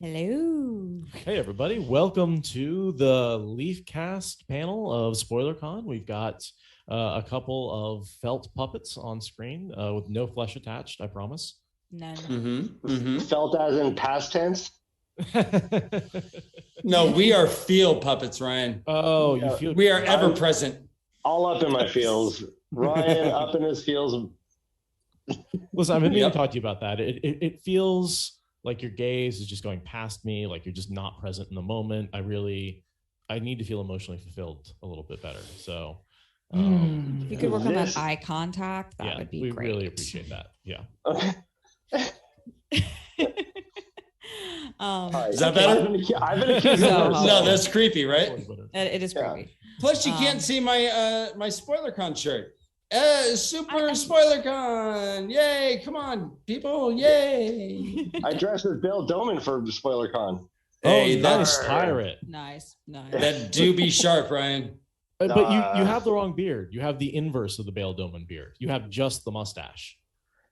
Hello. Hey, everybody. Welcome to the Leafcast panel of Spoilercon. We've got a couple of felt puppets on screen with no flesh attached, I promise. None. Felt as in past tense? No, we are field puppets, Ryan. Oh, Yeah. you feel We are ever present. All up in my feels. Ryan up in his feels. Listen, I've been meaning Yep. to talk to you about that. It feels like your gaze is just going past me, like you're just not present in the moment. I need to feel emotionally fulfilled a little bit better. So If you could work on that This- eye contact, that would be we great. really appreciate that. Yeah. Is that better? I've been accused No. of No, that's creepy, right? It is Yeah. creepy. Plus, you Um, can't see my Spoilercon shirt. Super Spoilercon! Yay! Come on, people! Yay! I dressed as Bill Doman for SpoilerCon. Hey, Oh, that's nice pirate. Nice. that do be sharp, Ryan. But you have the wrong beard. You have the inverse of the Bale Doman beard. You have just the mustache.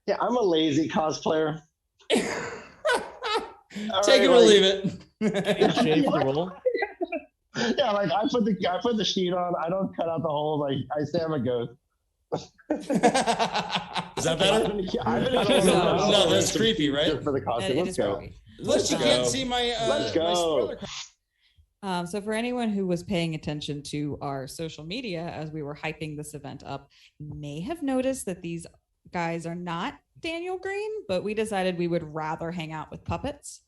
Yeah, I'm a lazy cosplayer. Take it or leave it. Shave the roll. Yeah, like I put the sheet on. I don't cut out the hole. Like I say I'm a ghost. Is that better? I've been accused of No, that's creepy, right? For the costume. It Let's is go. creepy. Plus, you can't see my Let's my go. Spoilercon. So for anyone who was paying attention to our social media as we were hyping this event up, you may have noticed that these guys are not Daniel Green, but we decided we would rather hang out with puppets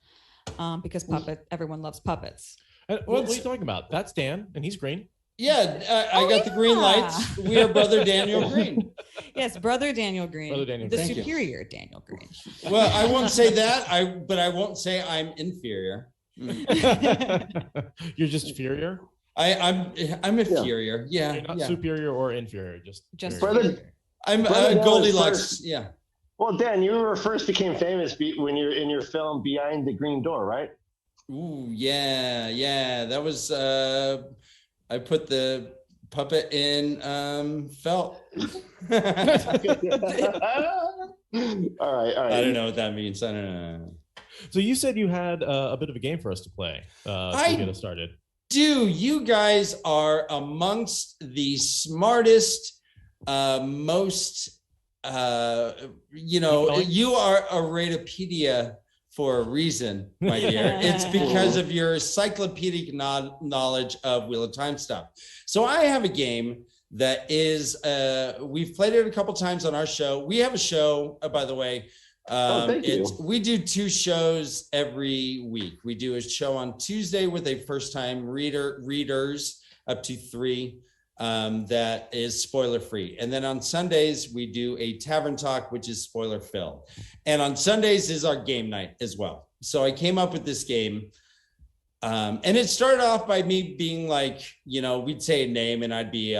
because everyone loves puppets. What are you talking about? That's Dan, and he's green. Yeah, I got the green lights. We are brother Daniel Green. Yes, brother Daniel Green, Brother Daniel the Green. Thank you. superior Daniel Green. Well, I won't say that. But I won't say I'm inferior. You're just inferior. I'm inferior. Yeah, You're not yeah. superior or inferior. Just Brother- inferior. I'm Brother Dan Goldilocks. was first. Yeah. Well, Dan, you first became famous when you're in your film Behind the Green Door, right? Ooh, yeah. That was. I put the puppet in felt. All right. I don't know what that means. I don't know. So you said you had a bit of a game for us to play to get us started. You guys are amongst the smartest, most, you are a Ratopedia for a reason, my dear. It's because of your encyclopedic knowledge of Wheel of Time stuff. So I have a game that is, we've played it a couple times on our show. We have a show, by the way. Thank you. We do 2 shows every week. We do a show on Tuesday with a first-time readers up to 3 that is spoiler free, and then on Sundays we do a tavern talk, which is spoiler filled, and on Sundays is our game night as well. So I came up with this game, and it started off by me being like, we'd say a name and I'd be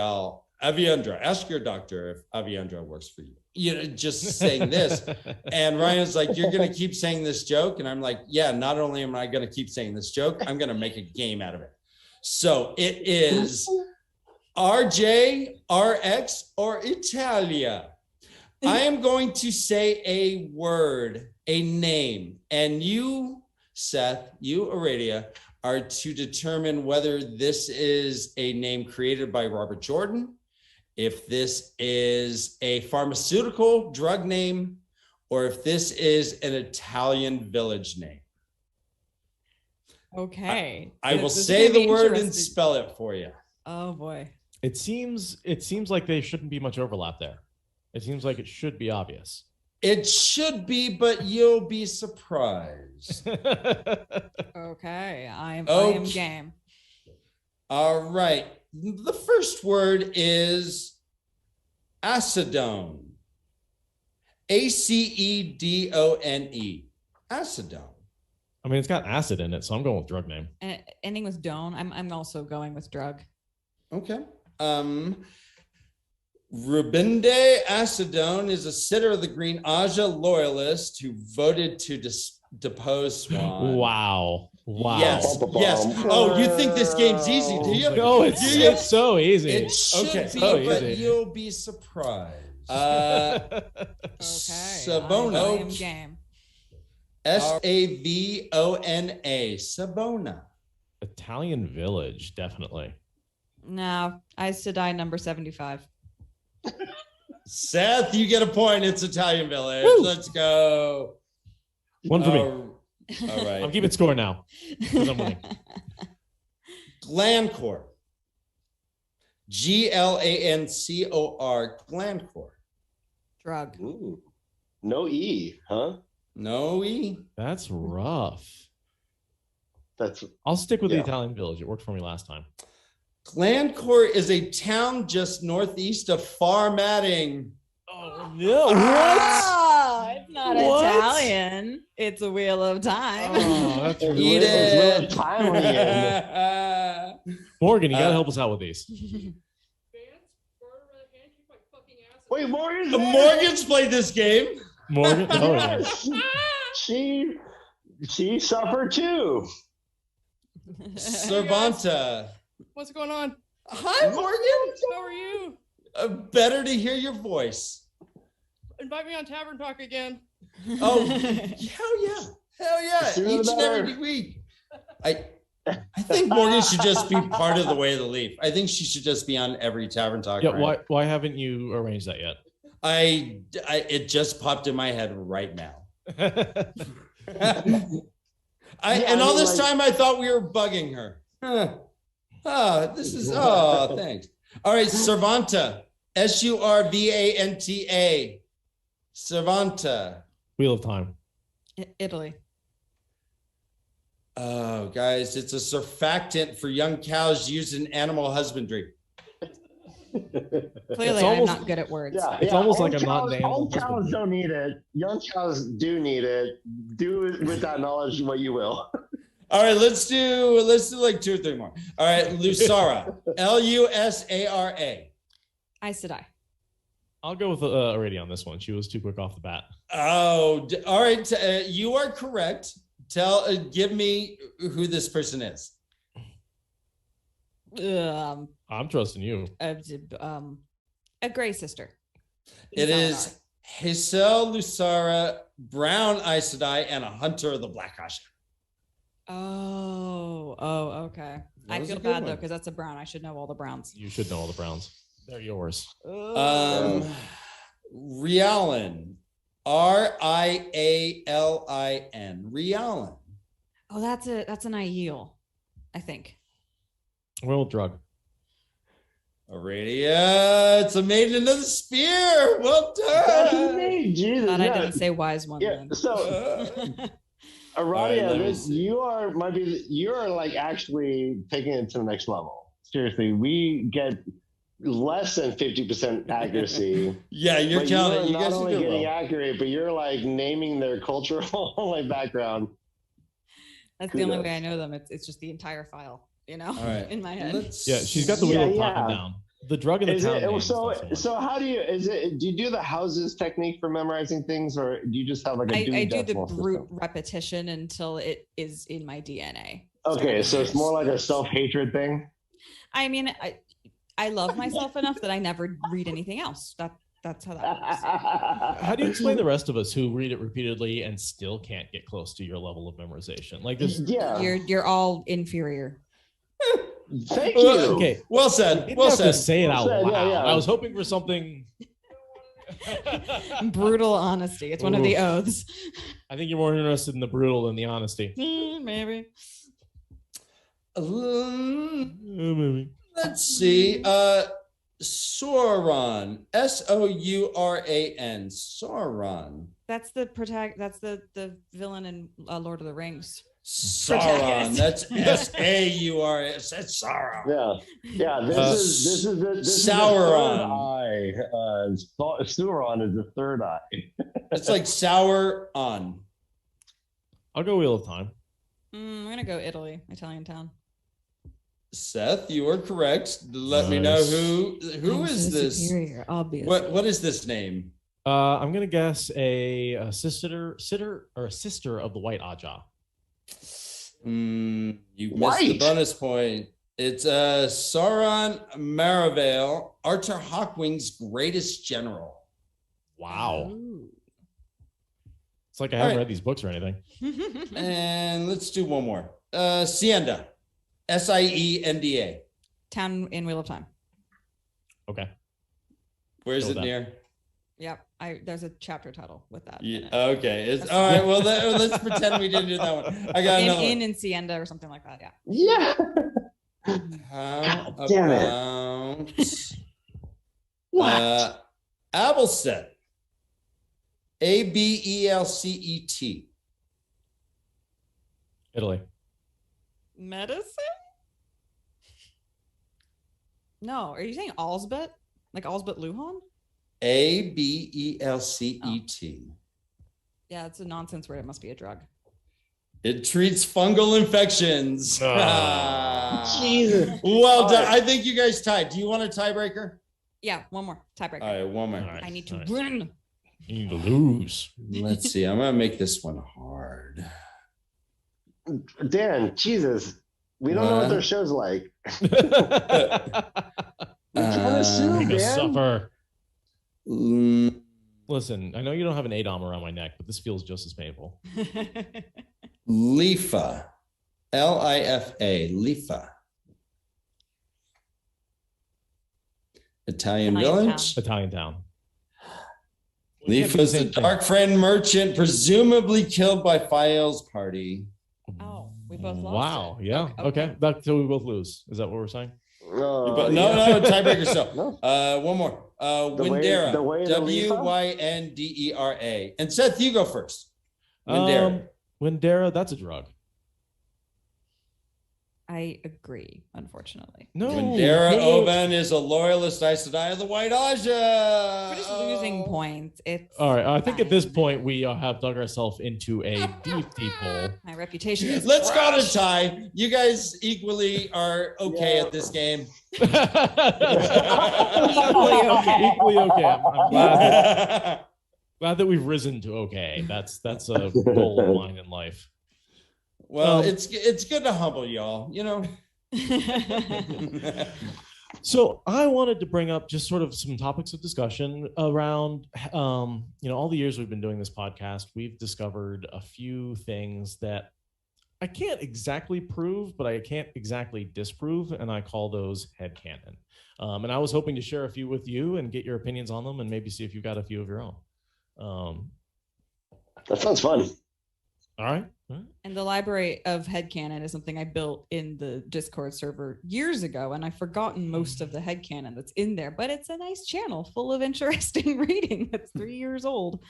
Aviendra, ask your doctor if Aviendra works for you. Just saying this. And Ryan's like, you're going to keep saying this joke. And I'm like, yeah, not only am I going to keep saying this joke, I'm going to make a game out of it. So it is RJ, RX, or Italia. I am going to say a word, a name, and you, Seth, you, Aradia, are to determine whether this is a name created by Robert Jordan, if this is a pharmaceutical drug name, or if this is an Italian village name. Okay. I will This is say gonna be the word and interesting. spell it for you. Oh boy. It seems like there shouldn't be much overlap there. It seems like it should be obvious. It should be, but you'll be surprised. Okay. I am Okay. game. All right. The first word is acetone. Acedone. Acetone. I mean, it's got acid in it, so I'm going with drug name. And ending with Doan. I'm also going with drug. Okay. Rubinde Acedone is a sitter of the Green Aja loyalist who voted to depose Swan. Wow. Yes. Yes. Oh, you think this game's easy, do you? No, it's so easy. It should be, so but easy. you'll be surprised. Okay. I am Savono. game. Savona. Savona. Italian village, definitely. No, Eyes to Die number 75. Seth, you get a point. It's Italian Village. Woo! Let's go. One for me. All right. I'm keeping score now. 'Cause I'm winning. Glancore. Glancor. Glancore. Drug. Ooh. No E, huh? No E. That's rough. That's I'll stick with the Yeah. Italian village. It worked for me last time. Glancore is a town just northeast of Farmatting. Oh no! Ah, it's not What? Italian. It's a Wheel of Time. Oh, that's It's Eat really- it's really it. timely. Morgan, you gotta Uh, help us out with these. Wait, Morgan's The there? Morgans played this game. Morgan. Oh yeah. Yes. She suffered too. Servanta. What's going on? Hi, Morgan. How are you? Better to hear your voice. Invite me on Tavern Talk again. Oh, hell yeah. Hell yeah. Sooner Each the and better. every week. I think Morgan should just be part of the Way of the Leaf. I think she should just be on every Tavern Talk. Yeah. rant. Why haven't you arranged that yet? It just popped in my head right now. And all this time I thought we were bugging her. Thanks. All right, Servanta. Survanta. Servanta. Wheel of Time. Italy. Oh, guys, it's a surfactant for young cows used in animal husbandry. Clearly, I'm almost- not good at words. Yeah, It's almost old like I'm not cows- named Old husband. cows don't need it. Young cows do need it. Do with that knowledge what you will. All right, let's do like 2 or 3 more. All right, Lusara. Lusara. Eyes to Die. I'll go with Arady on this one. She was too quick off the bat. Oh, all right. You are correct. Give me who this person is. I'm trusting you. A Gray Sister. It is Hazel Lusara, Brown Aes Sedai, and a Hunter of the Black Asha. Oh, okay. That I was a feel good bad though one. because that's a brown. I should know all the browns. You should know all the Browns. They're yours. Rialin. Rialin. Rialin. Oh, that's an Aiel, I think. Royal Drug. Aradia. It's a Maiden of the Spear. Well That's done. me, Jesus. Glad I yeah. didn't say wise one Yeah. then. So, All Aradia, right, let me see. you're like actually taking it to the next level. Seriously, we get less than 50% accuracy. Yeah, you're But killing it. you're You not guys are only doing getting well. accurate, but you're like naming their cultural like background. That's the only Kudos. way I know them. It's just the entire file, All right. in my head. Yeah, she's got the Wheel of Time Yeah. down. The drug in the Is town. it, name is so not so much. so how do you do the houses technique for memorizing things, or do you just have like a I do the decimal brute system? repetition until it is in my DNA. Okay, so it's more like a self-hatred thing. I mean, I love myself enough that I never read anything else. That's how that works. How do you explain the rest of us who read it repeatedly and still can't get close to your level of memorization? Like this. Yeah. You're all inferior. Thank you. Okay. Well You said. didn't Well have to said. say it out Well said, loud. yeah. I was hoping for something. Brutal honesty. It's one of the oaths. I think you're more interested in the brutal than the honesty. Maybe. Maybe. Let's see. Sauron. Souran. Sauron. That's the That's the villain in Lord of the Rings. Sauron. That's S-A-U-R-S. That's Sauron. Yeah. This is the Sauron. third eye. Sauron is the third eye. It's like sour on. I'll go Wheel of Time. I'm gonna go Italy, Italian town. Seth, you are correct. Let me know Nice. who I'm is so this? Superior, obviously. What is this name? I'm gonna guess a sister of the White Aja. You missed the White. bonus point. It's Sauron Maravale, Arthur Hawkwing's greatest general. Wow. Ooh. It's like I haven't read these books or anything. And let's do one more. Sienda. Sienda. Town in Wheel of Time. Okay. Where's it near? Yep. There's a chapter title with that. Yeah, okay. All right. Well, let's pretend we didn't do that one. I got another one. In Sienda or something like that. Yeah. Yeah. How Damn it. about What? Abelset? Abelcet. Italy. Medicine? No. Are you saying Alsbet? Like Alsbet Luhan? Abelcet. Yeah, it's a nonsense word. It must be a drug. It treats fungal infections. Jesus. Well done. I think you guys tied. Do you want a tiebreaker? Yeah, one more tiebreaker. All right, one more. All right. I need to All right. win. You need to lose. Let's see. I'm gonna make this one hard. Dan, Jesus. We don't know what their show's like. Make We're trying to sue, us man. suffer. Mm, Listen, I know you don't have an ADOM around my neck, but this feels just as painful. Lifa. Lifa. Lifa. Italian Italian village. Italian town. Lifa's the Same thing. dark friend merchant, presumably killed by Fael's party. Oh, we both lost. Wow. it. Yeah. Okay. So we both lose. Is that what we're saying? No, yeah. tiebreaker still. No. One more. Windera. The way to Lifa? Wyndera. And Seth, you go first. Windera. Windera, that's a drug. I agree, unfortunately. No. Windera no. Oban is a loyalist Aes Sedai of the White Aja. We're just losing points. It's All right. I think at this fine. point we have dug ourselves into a deep hole. My reputation is Let's call it a crushed. tie. You guys equally are okay at this game. Equally okay. I'm glad that we've risen to okay. That's a goal of mine in life. Well, it's good to humble y'all, you know. So I wanted to bring up just sort of some topics of discussion around, all the years we've been doing this podcast. We've discovered a few things that I can't exactly prove, but I can't exactly disprove, and I call those headcanon. And I was hoping to share a few with you and get your opinions on them, and maybe see if you got a few of your own. That sounds fun. All right. And the library of headcanon is something I built in the Discord server years ago, and I've forgotten most of the headcanon that's in there, but it's a nice channel full of interesting reading that's 3 years old.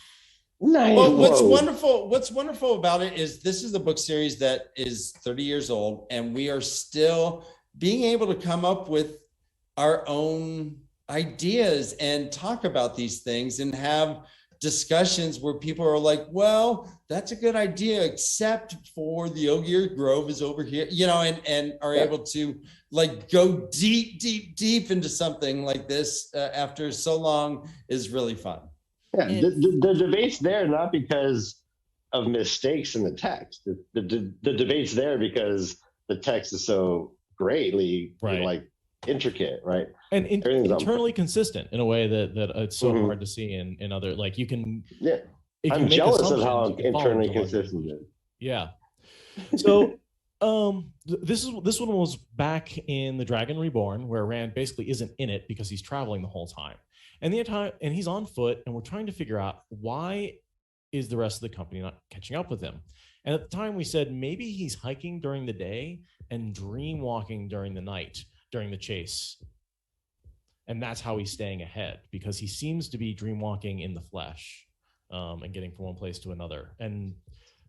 Nice. Well, Whoa. what's wonderful about it is this is a book series that is 30 years old, and we are still being able to come up with our own ideas and talk about these things and have discussions where people are like, well, that's a good idea, except for the Ogier Grove is over here, and are able to like go deep into something like this after so long is really fun. Yeah, the debate's there not because of mistakes in the text. The debate's there because the text is so greatly intricate, right? And internally consistent in a way that it's so hard to see in other, like you can. Yeah, I'm jealous of how internally consistent it is. Yeah. So this one was back in The Dragon Reborn, where Rand basically isn't in it because he's traveling the whole time. And he's on foot, and we're trying to figure out why is the rest of the company not catching up with him. And at the time we said maybe he's hiking during the day and dream walking during the night during the chase. And that's how he's staying ahead, because he seems to be dream walking in the flesh and getting from one place to another. And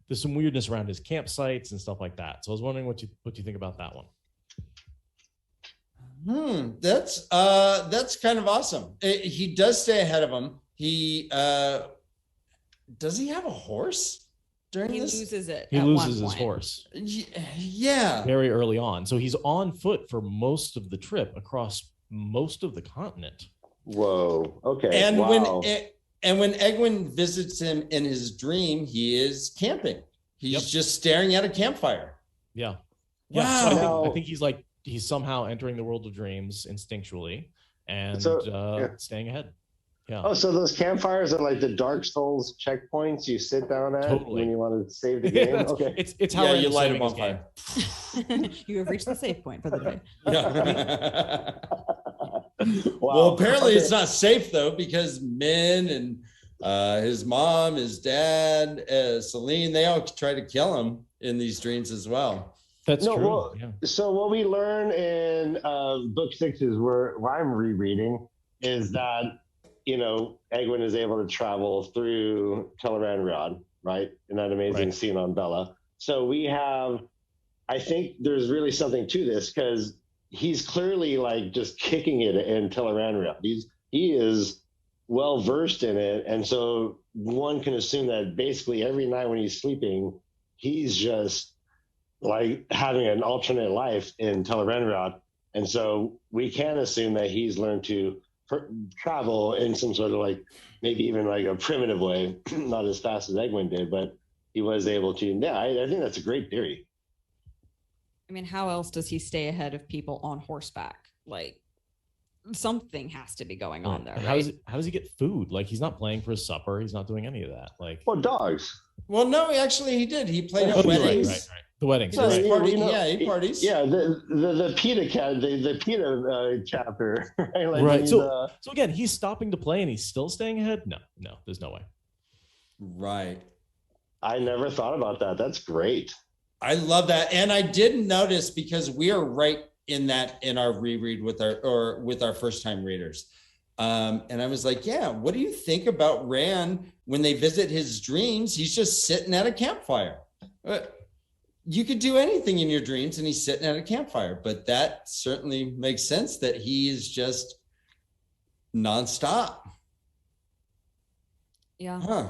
there's some weirdness around his campsites and stuff like that. So I was wondering what you think about that one. That's kind of awesome. He does stay ahead of him. He does he have a horse during He this? loses it. He at loses one his point. horse Yeah. very early on. So he's on foot for most of the trip across most of the continent. Whoa. Okay. And wow. when Egwene visits him in his dream, he is camping. He's just staring at a campfire. Yeah. Wow. Yeah. So Now- I think he's somehow entering the world of dreams instinctually and staying ahead. Yeah. Oh, so those campfires are like the Dark Souls checkpoints you sit down at when you want to save the game? Okay. It's how you light them on fire. You have reached the save point for the day. Yeah. Wow. Well, apparently it's not safe though, because Min and his mom, his dad, Celine, they all try to kill him in these dreams as well. That's true. Well, so what we learn in book 6 is where I'm rereading is that, Egwene is able to travel through Teleranriad, right? In that amazing scene on Bella. So I think there's really something to this because he's clearly like just kicking it in Teleranriad. He is well versed in it. And so one can assume that basically every night when he's sleeping, he's just like having an alternate life in Teleranriad. And so we can assume that he's learned to travel in some sort of like maybe even like a primitive way, not as fast as Egwene did, but he was able to. Yeah, I think that's a great theory. I mean, how else does he stay ahead of people on horseback? Like, something has to be going on there. Right? How does he get food? Like, he's not playing for his supper. He's not doing any of that. Like, well, dogs. Well, no, he did. He played at weddings. Right. The weddings. So Right. He parties. Yeah, the PETA cat, the PETA chapter. Right. Like right. So again, he's stopping to play and he's still staying ahead. No, there's no way. Right. I never thought about that. That's great. I love that, and I didn't notice because we are right in our reread with our first time readers. And I was like, yeah, what do you think about Rand when they visit his dreams? He's just sitting at a campfire. You could do anything in your dreams and he's sitting at a campfire, but that certainly makes sense that he is just nonstop. Yeah. Huh.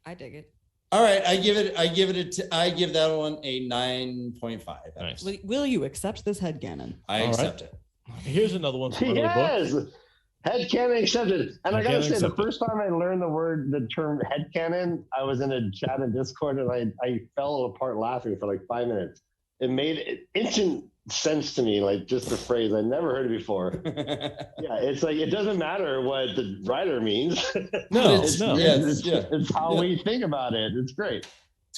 I dig it. All right. I give that one a 9.5. Nice. Will you accept this headcanon? I accept it. Here's another one from another book. Headcanon accepted. And I gotta say, accepted. the first time I learned the term headcanon, I was in a chat in Discord and I fell apart laughing for like 5 minutes. It made instant sense to me, like just the phrase. I never heard it before. Yeah, it's like it doesn't matter what the writer means. It's how we think about it. It's great.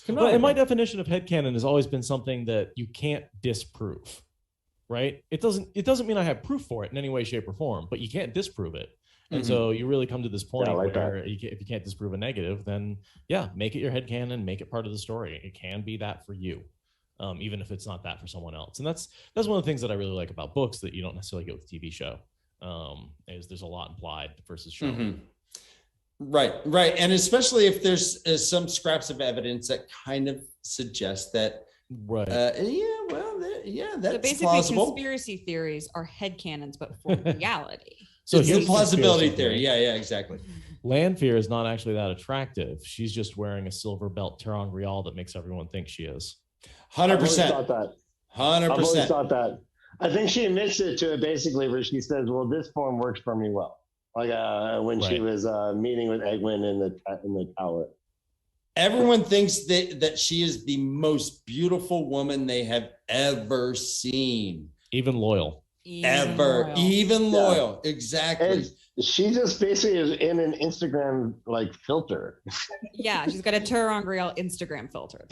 But in my definition of headcanon has always been something that you can't disprove. Right? It doesn't mean I have proof for it in any way, shape, or form, but you can't disprove it. And so you really come to this point where if you can't disprove a negative, then make it your headcanon, make it part of the story. It can be that for you, even if it's not that for someone else. And that's one of the things that I really like about books that you don't necessarily get with a TV show. Is there's a lot implied versus shown. Mm-hmm. Right. And especially if there's some scraps of evidence that kind of suggest that. Right. That's so basically plausible. Conspiracy theories are headcanons, but for reality. So it's a plausibility theory. Yeah, exactly. Lanfear is not actually that attractive. She's just wearing a silver belt Terangrial that makes everyone think she is. 100%. I've always thought that. 100%. I've always thought that. I think she admits it to it basically where she says, well, this form works for me well. Like when she was meeting with Egwene in the tower. Everyone thinks that she is the most beautiful woman they have ever seen. Even loyal. Even loyal. Exactly. And she just basically is in an Instagram like filter. Yeah, she's got a Terangrial Instagram filter.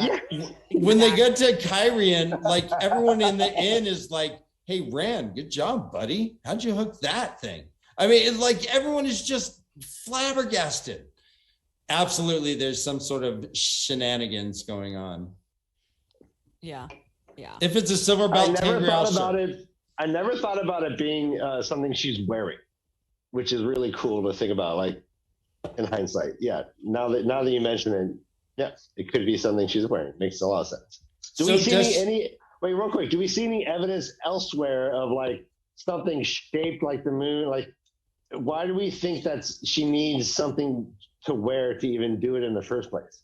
When they get to Kyrian, like everyone in the inn is like, hey, Rand, good job, buddy. How'd you hook that thing? I mean, everyone is just flabbergasted. Absolutely, there's some sort of shenanigans going on. Yeah. If it's a silver belt, I never thought about it being something she's wearing, which is really cool to think about. Like in hindsight, Now that you mention it, it could be something she's wearing. Makes a lot of sense. Do we see any evidence elsewhere of like something shaped like the moon? Like, why do we think that she needs something to wear to even do it in the first place?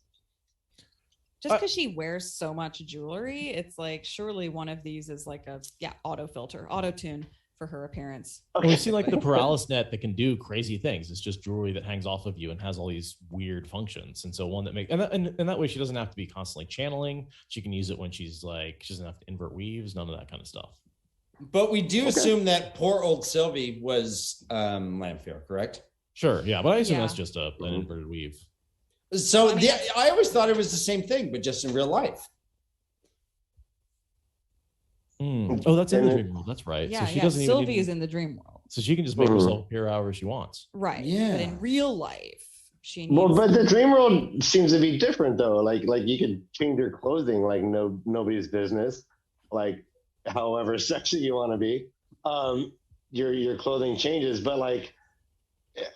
Just because she wears so much jewelry, it's like surely one of these is like a auto tune for her appearance. Okay. We've seen like the Paralis net that can do crazy things. It's just jewelry that hangs off of you and has all these weird functions. And so one that makes and that way she doesn't have to be constantly channeling. She can use it when she's like she doesn't have to invert weaves, none of that kind of stuff. But we do assume that poor old Sylvie was Lanfear, correct? Sure, yeah, but I assume Yeah. that's just an inverted weave. So I mean, I always thought it was the same thing, but just in real life. Oh, that's in the dream world. That's right. Yeah, So she yeah. doesn't Sylvie even is in the dream world. So she can just make herself appear however she wants. Right. Yeah. But in real life, she needs. Well, but the dream world seems to be different though. Like you could change your clothing like nobody's business, like however sexy you want to be. Your clothing changes, but like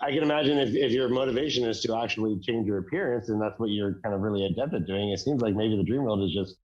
I can imagine if your motivation is to actually change your appearance and that's what you're kind of really adept at doing, it seems like maybe the dream world is just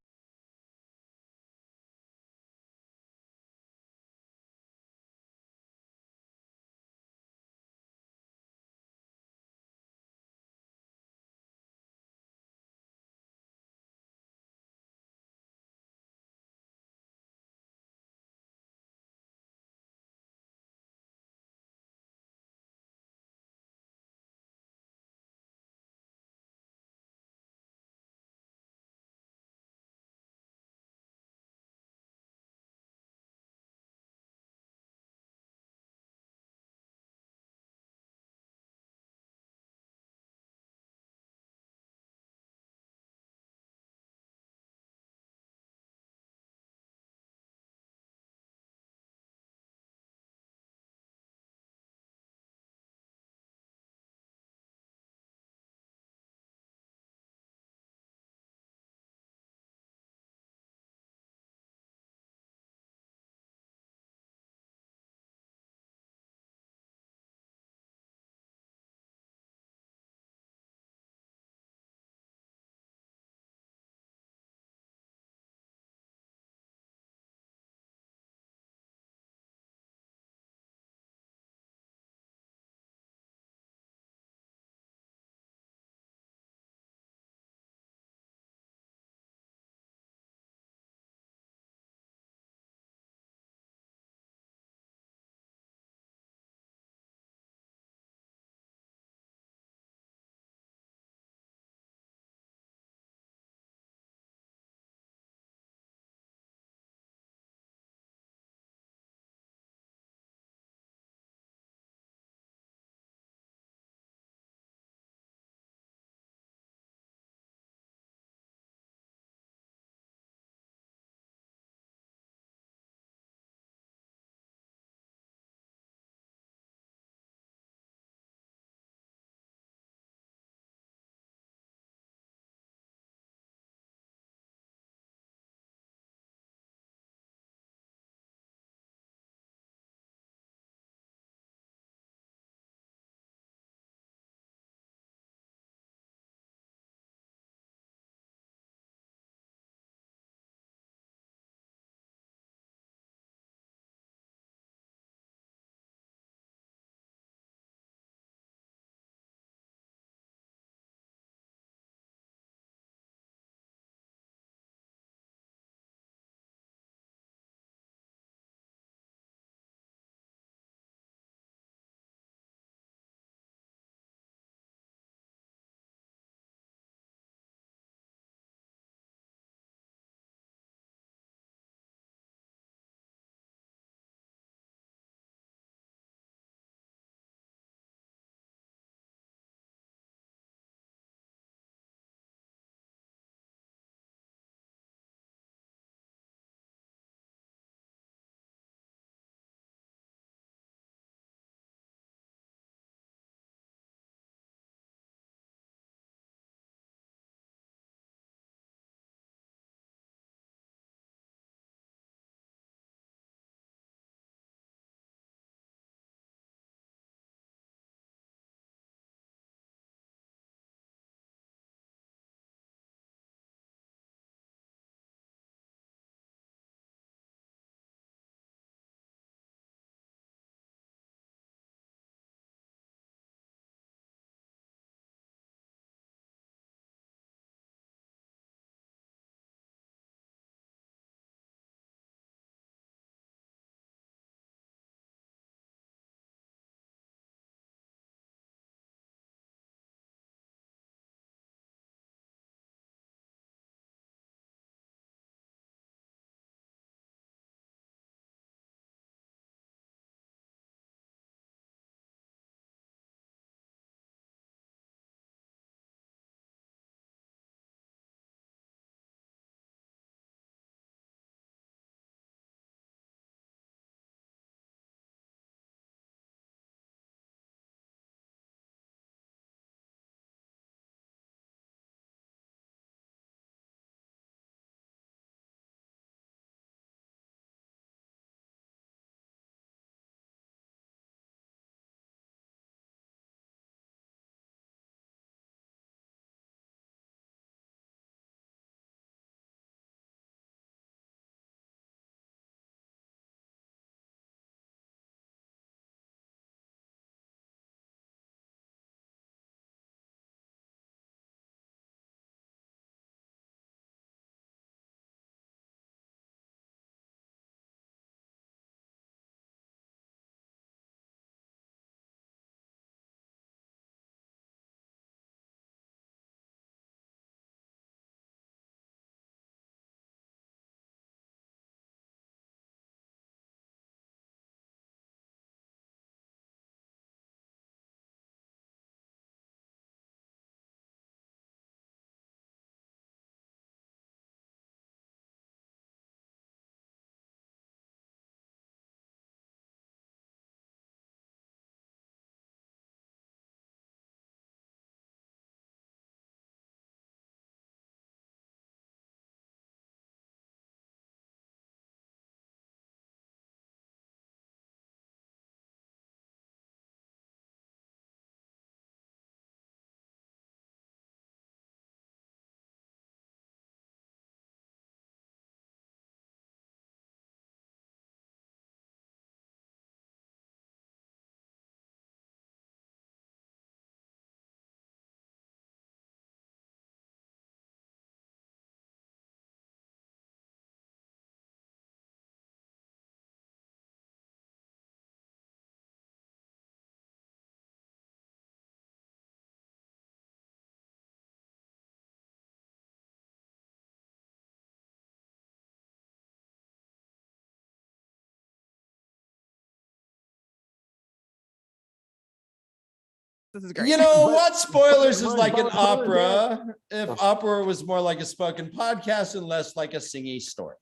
This is great. You know what? Spoilers is but- like an but- opera. If opera was more like a spoken podcast and less like a singy story.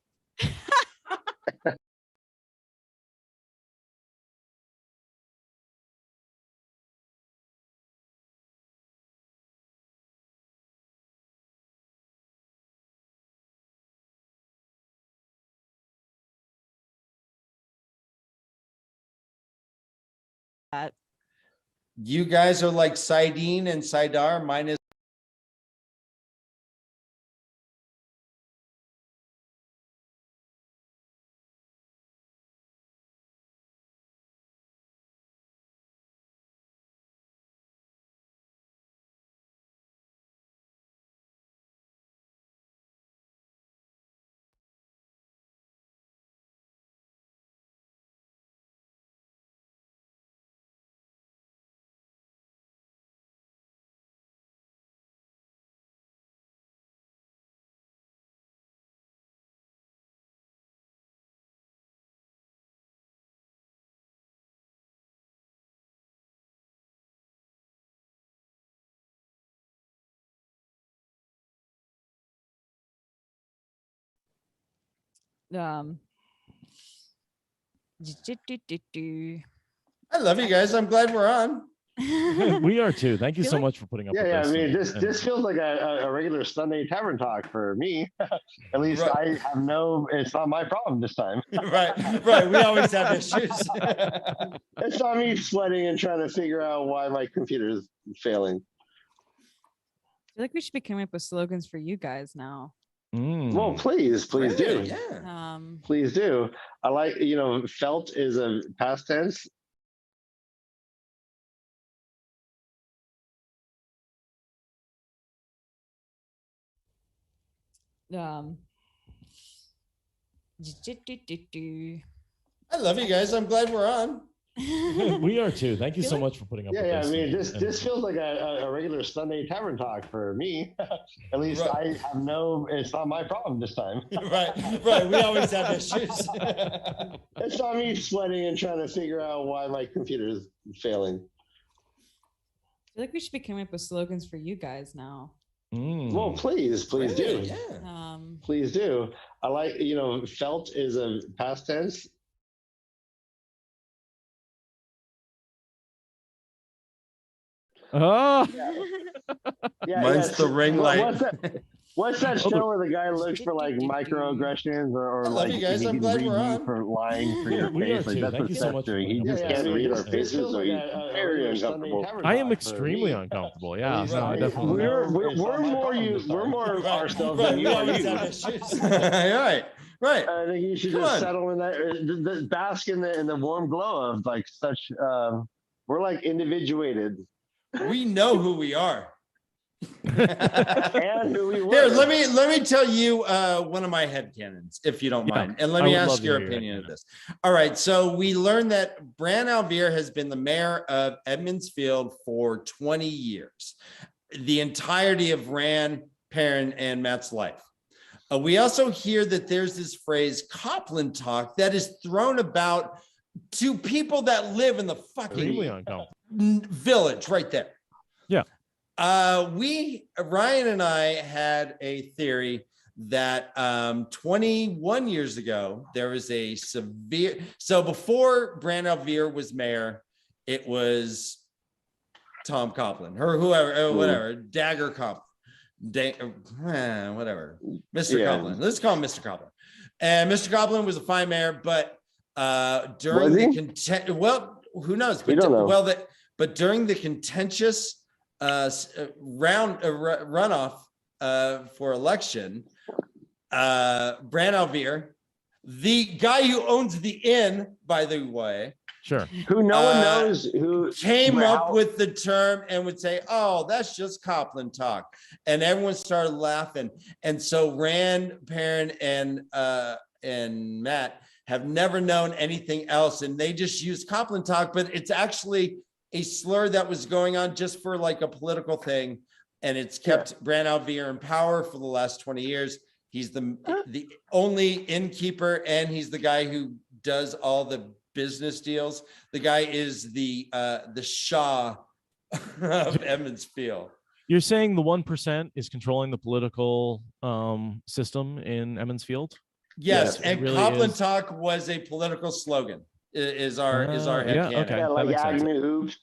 You guys are like Sidene and Sidar minus. Um, I love you guys. I'm glad we're on. We are too. Thank you Feel so like- much for putting up Yeah, with yeah. I this. mean, and- this feels like a regular Sunday tavern talk for me. At least Right. I have it's not my problem this time. Right. We always have issues. It's not me sweating and trying to figure out why my computer is failing. I feel like we should be coming up with slogans for you guys now. Well, please do. Really? Yeah. Please do. I like, felt is a past tense. Um, I love you guys. I'm glad we're on. We are too. Thank you Feel so like- much for putting up Yeah, with yeah. I this. mean, and- this feels like a regular Sunday tavern talk for me. At least Right. I have it's not my problem this time. Right. We always have issues. It's not me sweating and trying to figure out why my computer is failing. I feel like we should be coming up with slogans for you guys now. Well, please do. Really? Yeah. Please do. I like, felt is a past tense. Oh, Yeah, Mine's the ring light. What's that show where the guy looks for like microaggressions or I love like you guys. he I'm can glad read we're you on. for lying for your We are face? Like too. that's Thank what you so Seth's much for doing. He putting just up with can't this. read our And- faces, so he's very uncomfortable. I am extremely uncomfortable. Yeah, Least no, I I- definitely. We're know. more ourselves Right. than We you are always you. have issues. Right. I think you should Come just on. settle in that, bask in the warm glow of like such. We're like individuated We know who we are. and who we were. Here, let me tell you one of my headcanons, if you don't Yeah, mind. And let I me would love ask to your hear your opinion of headcanon. this. All right. So we learned that Bran Alvear has been the mayor of Edmondsfield for 20 years, the entirety of Rand, Perrin, and Matt's life. We also hear that there's this phrase Copland talk that is thrown about to people that live in the Extremely fucking uncomfortable. village right there. Yeah. Ryan and I had a theory that 21 years ago, there was a severe, so before Bran Alvear was mayor, it was Tom Copland or whoever, or whatever, Dagger Copland. Whatever, Mr. Yeah. Copland. Let's call him Mr. Copland. And Mr. Copland was a fine mayor, but during Was he? the who knows? We But don't know. but during the contentious runoff for election, Bran Alvear, the guy who owns the inn, by the way, Sure. Who no one knows who came how- up with the term and would say, "Oh, that's just Copland talk," and everyone started laughing. And so Rand, Perrin, and Matt have never known anything else, and they just use Copland talk, but it's actually a slur that was going on just for like a political thing, and it's kept Bran Alvear in power for the last 20 years. He's the only innkeeper, and he's the guy who does all the business deals. The guy is the Shah of Emmons Field. You're saying the 1% is controlling the political system in Emmons Field? Yes, Yeah, and really Copland is. Talk was a political slogan. Is our headcanon. Okay. Yeah, That like makes sense. Agnew hoops.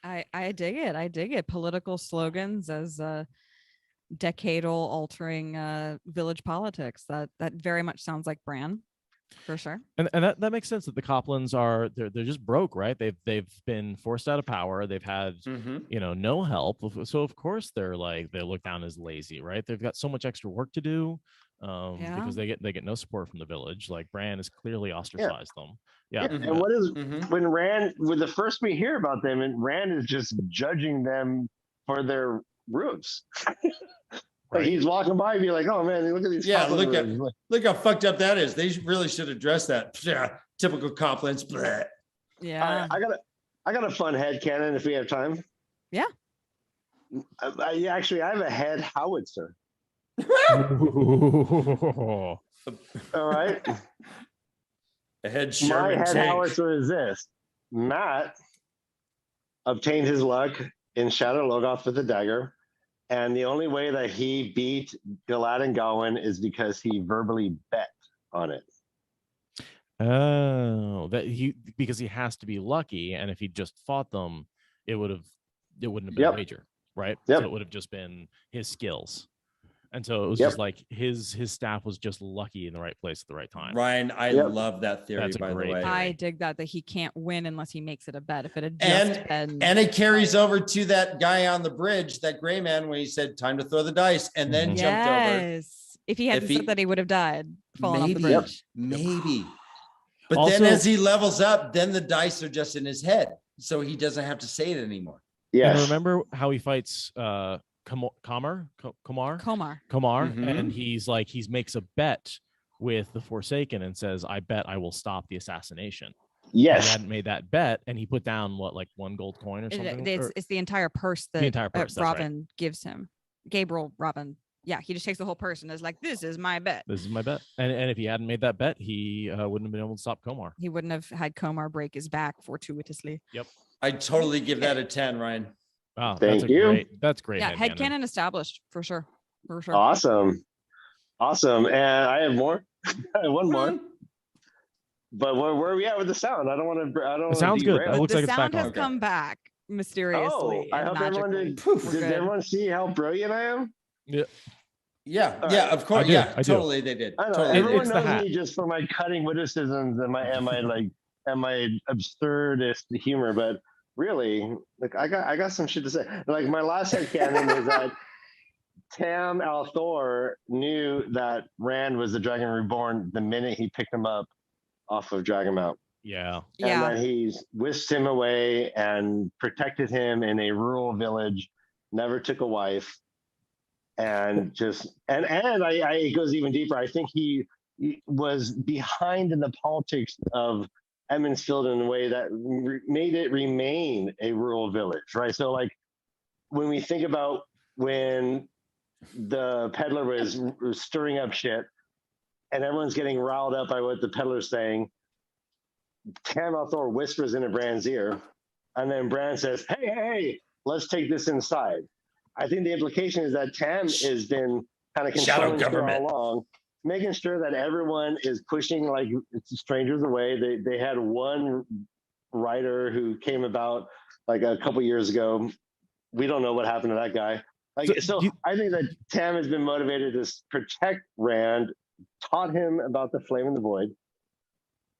I dig it. I dig it. Political slogans as decadal altering village politics. That very much sounds like Bran, for sure. And that makes sense that the Coplands are they're just broke, right? They've been forced out of power. They've had no help. So of course they're looked down as lazy, right? They've got so much extra work to do because they get no support from the village. Like Bran has clearly ostracized them. Yeah. And what is when the first we hear about them, and Rand is just judging them for their roofs. Like he's walking by and be like, "Oh man, look at these." Yeah, roofs. look how fucked up that is. They really should address that. Yeah, typical Coplands. Bleh. Yeah. I got a fun headcanon if we have time. Yeah. I have a head howitzer. All right. A head My Sherman head tank. howitzer is this. Matt obtained his luck in Shadow Logoth with the dagger. And the only way that he beat Galad and Gawain is because he verbally bet on it. Oh, because he has to be lucky, and if he just fought them, it wouldn't have been a wager, right? Yep. So it would have just been his skills. And so it was just like his staff was just lucky in the right place at the right time. Ryan, I love that theory, That's a by the great way. theory. I dig that he can't win unless he makes it a bet. If it had just been... And it carries over to that guy on the bridge, that gray man, when he said, "Time to throw the dice," and then jumped over. If he hadn't said that, he would have died falling off the bridge. Maybe. But Also, then as he levels up, then the dice are just in his head. So he doesn't have to say it anymore. Yeah. And remember how he fights Komar, and he makes a bet with the Forsaken and says, "I bet I will stop the assassination." Yes. And he hadn't made that bet, and he put down one gold coin or something. It's the entire purse that Robin gives him. Gabriel Robin. Yeah, he just takes the whole purse and is like, "This is my bet. This is my bet." And if he hadn't made that bet, he wouldn't have been able to stop Komar. He wouldn't have had Komar break his back fortuitously. Yep. I'd totally give that a 10, Ryan. Wow, Thank you. That's great. Yeah, headcanon established for sure. Awesome. And I have more. One more. But where are we at with the sound? I don't want to. It sounds good. It looks like the it's sound back has on. come back mysteriously. I hope everyone did everyone see how brilliant I am? Yeah, All yeah, right. of course. I do. Totally, they did. I know. Totally. Everyone It's the knows hat. me just for my cutting witticisms and my absurdist humor, but really, like I got some shit to say. Like my last headcanon is that Tam Althor knew that Rand was the Dragon Reborn the minute he picked him up off of Dragonmount. Yeah. And then he whisked him away and protected him in a rural village, never took a wife, and it goes even deeper. I think he was behind in the politics of Emmonsfield in a way that made it remain a rural village, right? So like when we think about when the peddler was stirring up shit and everyone's getting riled up by what the peddler's saying, Tam Althor whispers into Bran's ear, and then Bran says, hey, let's take this inside. I think the implication is that Tam has been kind of controlling government all along, making sure that everyone is pushing like strangers away. They had one writer who came about like a couple years ago. We don't know what happened to that guy. I think that Tam has been motivated to protect Rand, taught him about the Flame in the Void,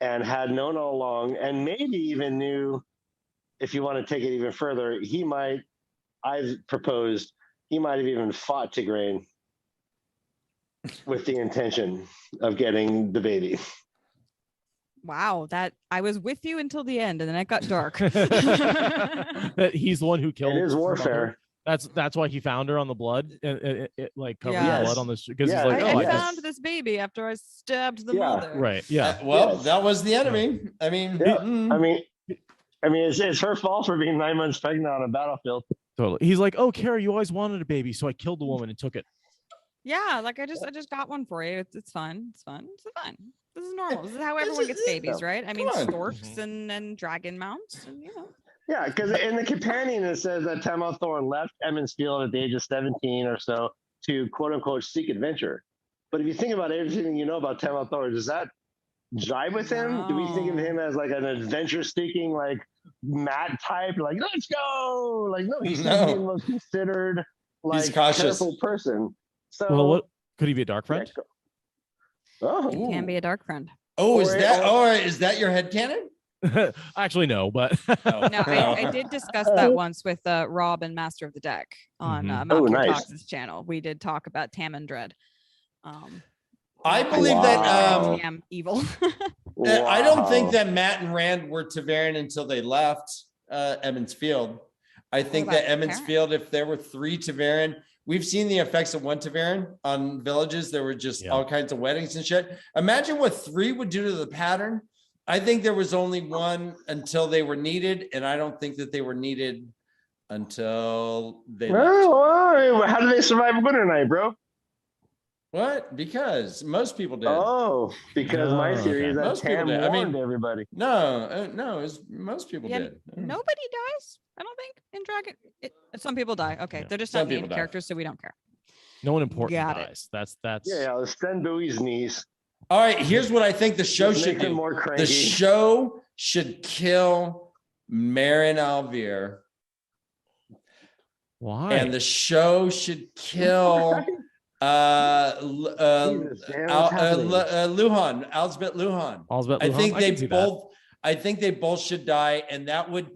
and had known all along, and maybe even knew, if you want to take it even further, I've proposed, he might have even fought Tigraine with the intention of getting the baby. Wow, that I was with you until the end, and then it got dark. That he's the one who killed. It is warfare. That's why he found her on the blood, it like covered Yes. the blood on this because Yeah. he's like, I found this baby after I stabbed the mother. right, yeah. Well, that was the enemy. I mean, I mean, it's her fault for being 9 months pregnant on a battlefield. Totally. He's like, "Oh, Carrie, you always wanted a baby, so I killed the woman and took it." Yeah, like I just got one for you. It's fun. It's fun. This is normal. This is how everyone gets babies, right? I mean, Come on. storks and dragon mounts, and Yeah, because in the companion it says that Tamil Thorne left Emmons Field at the age of 17 or so to quote unquote seek adventure. But if you think about everything you know about Tamil Thorne, does that jive with him? Do we think of him as like an adventure seeking, like Matt type, like let's go? Like no, he's the most considered, like careful person. So well, what could he be a dark friend? Oh, he can be a dark friend. Oh, is that your headcanon? Actually, no, but no, I did discuss that once with Rob and Master of the Deck on Mount Talks' channel. We did talk about Tam and Dread. I believe that Tam evil. I don't think that Matt and Rand were Tavern until they left Emmons Field. I think that Emmons Field, if there were 3 Tavern, we've seen the effects of 1 Tavern on villages. There were just all kinds of weddings and shit. Imagine what 3 would do to the pattern. I think there was only 1 until they were needed, and I don't think that they were needed until they left. How did they survive Winter Night, bro? What? Because most people did. Oh, because my theory is that most Tam warned everybody. No, most people did. Nobody dies, I don't think, in Dragon. Some people die. Okay, they're just not named characters, so we don't care. No one important dies. That's yeah. Send Bowie's niece. All right, here's what I think the show should do. The show should kill Marin Alvear. Why? And the show should kill Luhan, Elsbeth Luhan. I think they both should die, and that would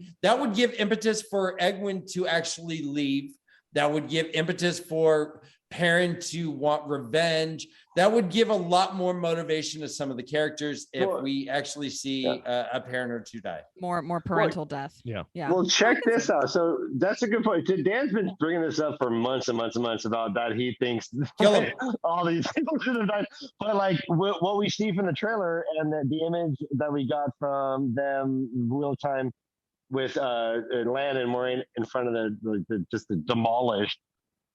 give impetus for Egwene to actually leave. That would give impetus for Perrin to want revenge. That would give a lot more motivation to some of the characters if we actually see a parent or 2 die. More parental death. Yeah. Well, check this out. So that's a good point. Dan's been bringing this up for months and months and months about that he thinks all these people should have died. But like what we see from the trailer and the image that we got from them real time with Lan and Moraine in front of the demolished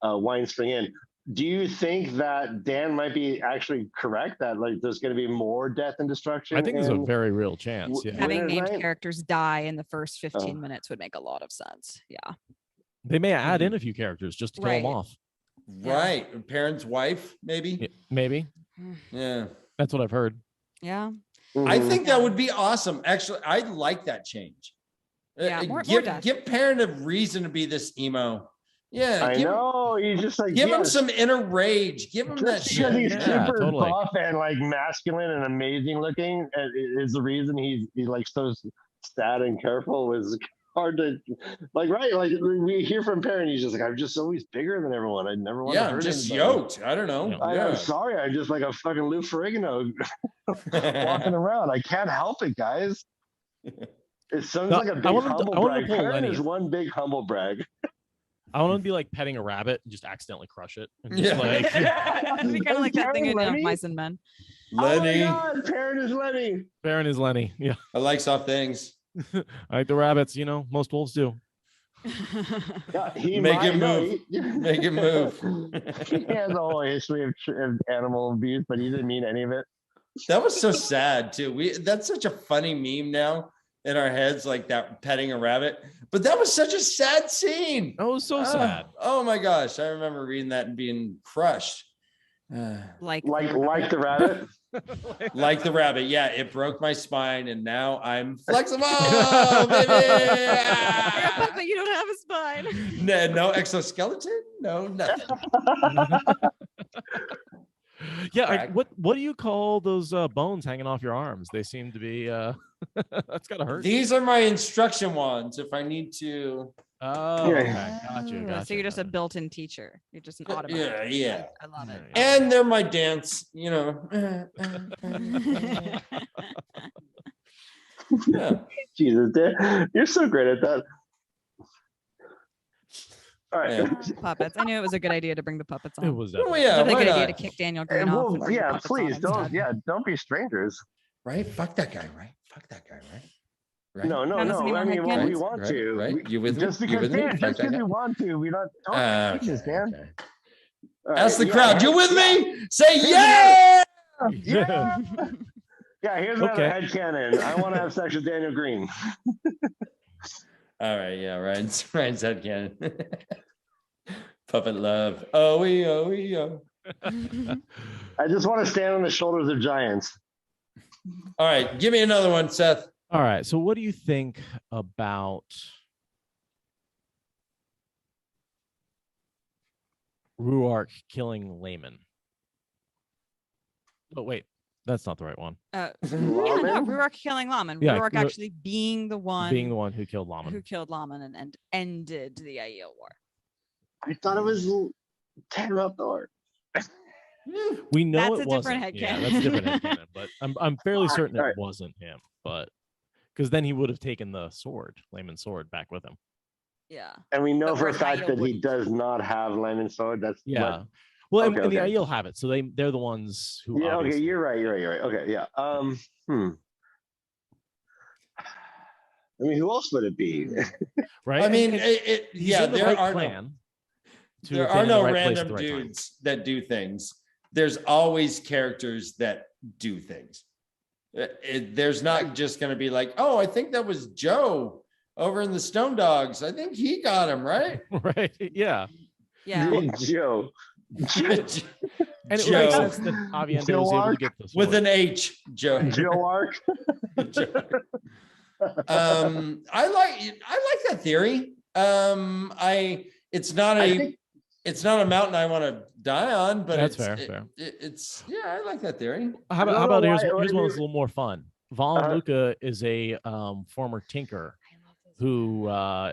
Wine Spring Inn. Do you think that Dan might be actually correct that like there's going to be more death and destruction? I think there's a very real chance. Yeah. Having named characters die in the first 15 minutes would make a lot of sense. Yeah. They may add in a few characters just to kill them off. Right. Parent's wife, maybe. Yeah, maybe. Yeah. That's what I've heard. Yeah. I think that would be awesome. Actually, I like that change. Yeah. Give Parent a reason to be this emo. Yeah, I know. He's just like give him some inner rage. Give him that shit. He's super buff and like masculine and amazing looking is the reason he's like so sad and careful. Was hard to like, right? Like we hear from Perrin, he's just like, I'm just always bigger than everyone. I never want to hurt just anybody. Yoked. I don't know. I'm sorry. I'm just like a fucking Lou Ferrigno walking around. I can't help it, guys. It sounds like a big humble brag. Perrin is one big humble brag. I want to be like petting a rabbit and just accidentally crush it. And It'd be kind of like that thing in Mice and Men. Lenny. Oh my God, Perrin is Lenny. Perrin is Lenny. Yeah. I like soft things. I like the rabbits. Most wolves do. Yeah, Make it move. Make it move. He has a whole history of animal abuse, but he didn't mean any of it. That was so sad too. That's such a funny meme now in our heads, like that petting a rabbit. But that was such a sad scene. That was so sad. Oh my gosh. I remember reading that and being crushed. Like the rabbit. Like the rabbit. Yeah, it broke my spine and now I'm flexible, baby. But you don't have a spine. No exoskeleton? No, nothing. Yeah, what do you call those bones hanging off your arms? They seem to be that's gotta hurt. These are my instruction wands if I need to. Oh, okay. Gotcha. So you're just a built-in teacher. You're just an automatic. Yeah. I love it. And they're my dance, Yeah. Jesus, you're so great at that. All right. Yeah. Puppets. I knew it was a good idea to bring the puppets on. It was Oh yeah. It was a good idea to kick Daniel Green off. And yeah, please don't. Yeah, don't be strangers. Right? Fuck that guy, right? Right? No. I mean, well, we want to. Right? You with me? Just because we want to, we don't take this, Dan. Okay. Ask the crowd. You with me? Say yeah! Yeah. Yeah, here's another headcanon. I want to have sex with Daniel Green. All right, yeah, Ryan's headcanon. Puppet love. Oh, oh. I just want to stand on the shoulders of giants. All right, give me another one, Seth. All right. So what do you think about Ruark killing Layman? Oh, wait. That's not the right one. Yeah, no, Ruark killing Laman. Yeah, Ruark actually being the one who killed Laman. and ended the Aiel War. I thought it was Terrathor. We know That's it a wasn't. different Yeah, headcanon. that's a different headcanon. But I'm fairly certain All right. it wasn't him. But because then he would have taken the sword, Layman's sword, back with him. Yeah. And we know But for a whereas fact Aiel that he wouldn't. does not have Layman's sword. That's Yeah. what- Well, Okay, and the okay. Aiel have it, so they're the ones who. Yeah. Okay. obviously- You're right. Okay. Yeah. I mean, who else would it be? Right. I mean, He's yeah, in the there right are clan to there have been are in the no right place at random the right time. dudes that do things. There's always characters that do things. There's not just going to be like, oh, I think that was Joe over in the Stone Dogs. I think he got him, right? Right. Yeah. Yeah. Joe. And it Joe. makes sense that Avienda was able to get this With an H, Joe. Joe Ark. I like that theory. It's not a mountain I want to die on, but That's it's fair. It's I like that theory. How don't about know here's why- one that's why- a little more fun. Valen Luca is a former tinker who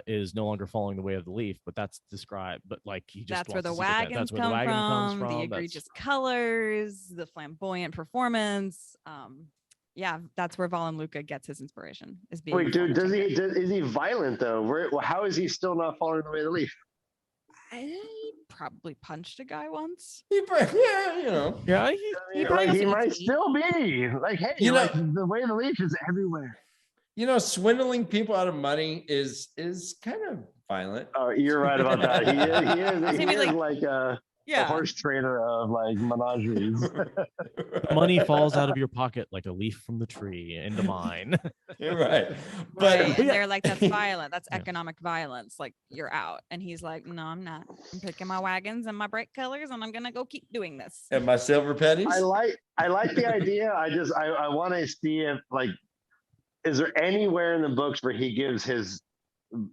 is no longer following the way of the leaf, but that's described. But like he just That's where the wants to see wagons that's where come the wagon comes from, from. the That's- egregious colors, the flamboyant performance. Yeah, that's where Valen Luca gets his inspiration. Is being Wait, a dude, former tinker. is he violent though? How is he still not following the way of the leaf? He probably punched a guy once. Yeah, He probably Like, he also might eats meat. still be like, hey, You know- like, the way of the leaf is everywhere. Swindling people out of money is kind of violent. Oh, you're right about that. He Maybe, is like- like a horse trader of like menageries. money falls out of your pocket like a leaf from the tree into mine. You're right. But Right, and yeah. they're like, that's violent. That's Yeah. economic violence. Like, you're out. And he's like, no, I'm not. I'm picking my wagons and my bright colors, and I'm gonna go keep doing this. and my silver pennies. I like the idea. I want to see if like, is there anywhere in the books where he gives his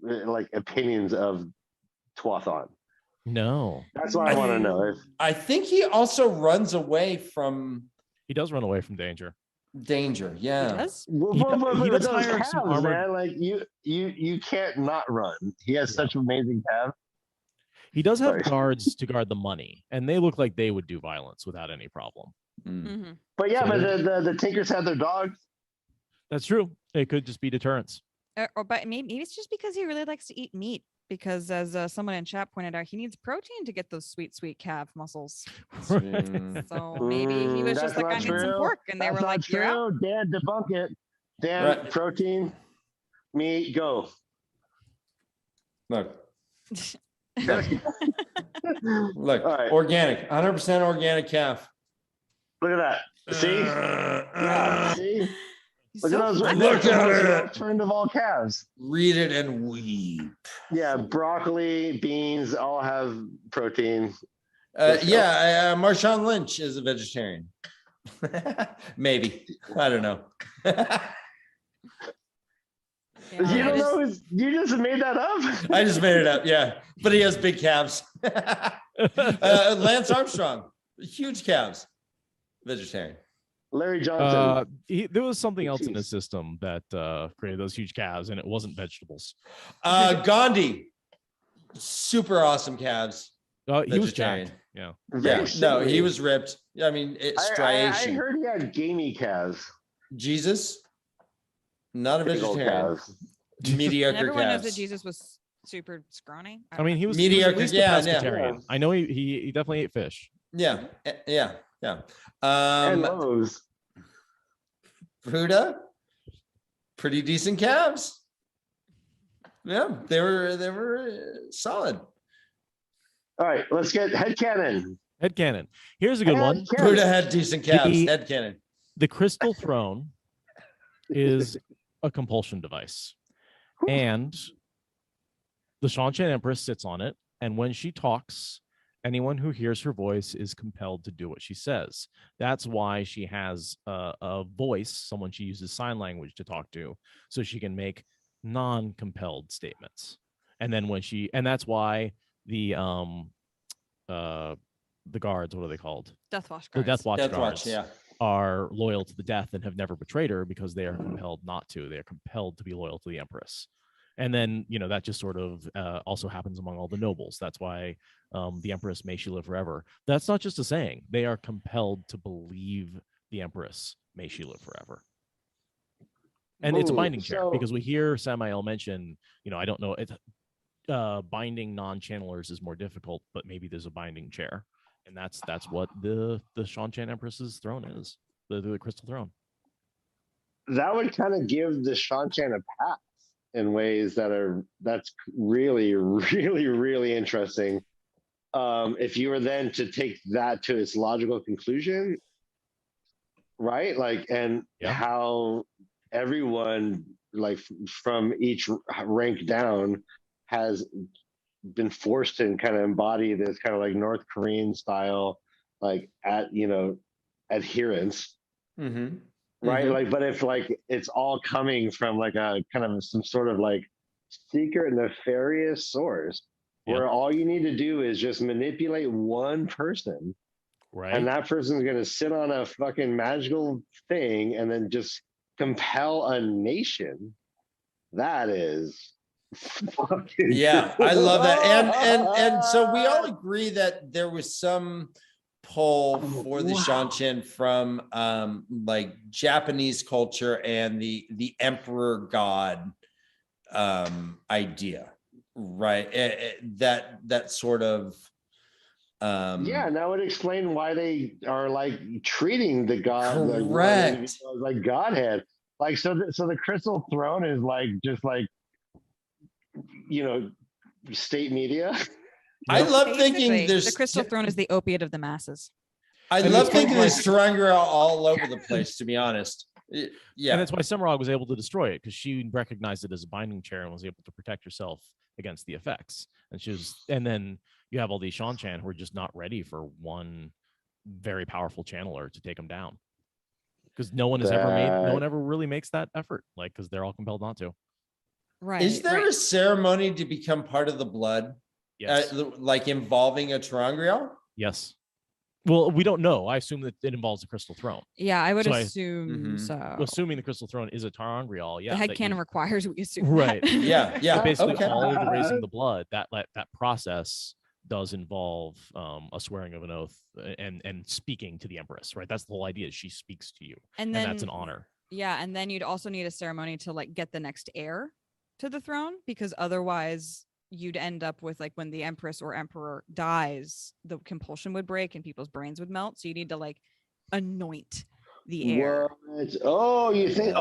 like opinions of Tuathon? No, That's what I want to know. If I think he also runs away from he does run away from danger. danger. Yeah. He does? He does those hire calves, some armored- man. Like you can't not run. He has such amazing calves. He does have Sorry. guards to guard the money, and they look like they would do violence without any problem. Mm. Mm-hmm. But yeah, So but the Tinkers have their dogs. That's true. It could just be deterrence. But maybe it's just because he really likes to eat meat. Because as someone in chat pointed out, he needs protein to get those sweet calf muscles. Mm. So maybe he was just That's like, I not need some true. pork, and they That's were not like, you're out. true. Dan, debunk it. Dan, Right. protein, meat, go. Look, All right. organic, 100% organic calf. Look at that. See? Yeah, see? He's Look so at those. flexible. Look at those it. Turned of all calves. Read it and weep. Yeah, broccoli, beans all have protein. Marshawn Lynch is a vegetarian. Maybe. I don't know. Yeah, You I don't just- know? You just made that up? I just made it up. Yeah. But he has big calves. Lance Armstrong, huge calves. Vegetarian. Larry Johnson. There was something else in Jeez. his system that created those huge calves, and it wasn't vegetables. Gandhi, super awesome calves. He was Vegetarian. jacked. Yeah. Very No, similar. he was ripped. I mean, I striation. heard he had gamey calves. Jesus, not a Big old vegetarian. calves. And Mediocre everyone knows that calves. Jesus was super scrawny. I mean, he was Mediocre, at least yeah, a yeah. pescatarian. I know he definitely ate fish. Yeah. And loaves. Fruta, pretty decent calves. Yeah, they were solid. All right, let's get headcanon. Headcanon. Here's a good one. Headcanon. Fruta had decent calves. The- Head cannon. The crystal throne is a compulsion device, and The Shanshan Empress sits on it, and when she talks, anyone who hears her voice is compelled to do what she says. That's why she has a voice, someone she uses sign language to talk to, so she can make non-compelled statements. And then and that's why the guards, what are they called? Death Watch The guards. Death Watch Death guards Watch, yeah. are loyal to the death and have never betrayed her because they are compelled not to. They are compelled to be loyal to the Empress. And then, that just sort of also happens among all the nobles. That's why the Empress, may she live forever. That's not just a saying. They are compelled to believe the Empress, may she live forever. And it's a binding chair because we hear Samael mention, I don't know, binding non-channelers is more difficult, but maybe there's a binding chair. And that's what the Shanshan Empress's throne is, the crystal throne. That would kind of give the Shanshan a pass in ways that's really, really, really interesting. If you were then to take that to its logical conclusion, right? Like, and how everyone, like from each rank down, has been forced to kind of embody this kind of like North Korean style, like adherence. Mm-hmm. Right. Like, but if like it's all coming from like a kind of some sort of like secret nefarious source where all you need to do is just manipulate one person, right? And that person's going to sit on a fucking magical thing and then just compel a nation. That is fucking I love that. And so we all agree that there was some pull for the Shanshan from like Japanese culture and the emperor god idea, right? That sort of that would explain why they are like treating the god like godhead. Like so the crystal throne is like just like state media. I love thinking the crystal throne is the opiate of the masses. I love thinking there's Tarangra all over the place, to be honest. Yeah. And that's why Semirog was able to destroy it, because she recognized it as a binding chair and was able to protect herself against the effects. And then you have all these Shanshan who are just not ready for one very powerful channeler to take them down. Because no one ever really makes that effort, like, because they're all compelled not to. Right. Is there a ceremony to become part of the blood? Yes. Like involving a Terangrial? Yes. Well, we don't know. I assume that it involves the crystal throne. Yeah, I would assume so. Assuming the crystal throne is a Terangrial, the headcanon requires we assume. Right. That. Yeah. Basically, all of the raising the blood, that process does involve a swearing of an oath and speaking to the Empress, right? That's the whole idea. She speaks to you, and that's an honor. Yeah, and then you'd also need a ceremony to like get the next heir to the throne, because otherwise you'd end up with, like, when the Empress or Emperor dies, the compulsion would break and people's brains would melt. So you need to like anoint the heir. What? Oh, you think?